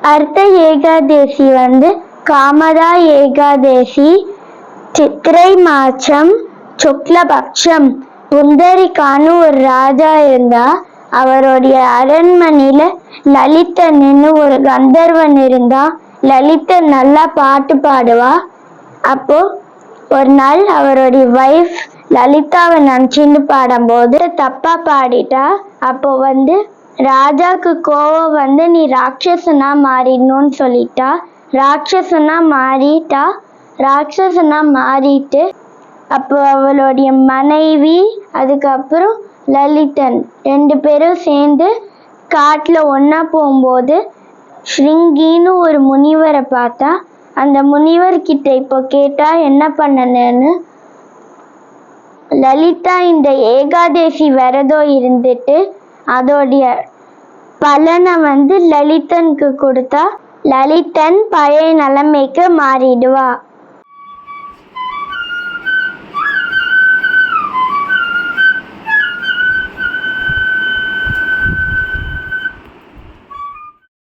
அடுத்த ஏகாதேசி காமதா ஏகாதேசி, சித்திரை மாசம் சுக்லபக்ஷம். புந்தரிகான்னு ஒரு ராஜா இருந்தா. அவருடைய அரண்மனையில லலிதன்னு ஒரு கந்தர்வன் இருந்தா. லலிதன் நல்லா பாட்டு பாடுவா. அப்போ ஒரு நாள் அவருடைய வைஃப் லலிதாவை நினைச்சுன்னு பாடும்போது தப்பா பாடிட்டா. அப்போ ராஜாக்கு கோவம் நீ ராட்சசனா மாறிடணும்னு சொல்லிட்டா. ராட்சசனா மாறிட்டு அப்போ அவளுடைய மனைவி அதுக்கப்புறம் லலிதன் 2 பேரும் சேர்ந்து காட்டுல ஒன்னா போகும்போது ஸ்ருங்கின்னு ஒரு முனிவரை பார்த்தா. அந்த முனிவர்கிட்ட இப்போ கேட்டா என்ன பண்ணணும்னு. லலிதா இந்த ஏகாதேசி விரதம் இருந்துட்டு அதோடைய பலனை லலிதனுக்கு கொடுத்தா. லலிதன் பழைய நிலைமைக்கு மாறிடுவா.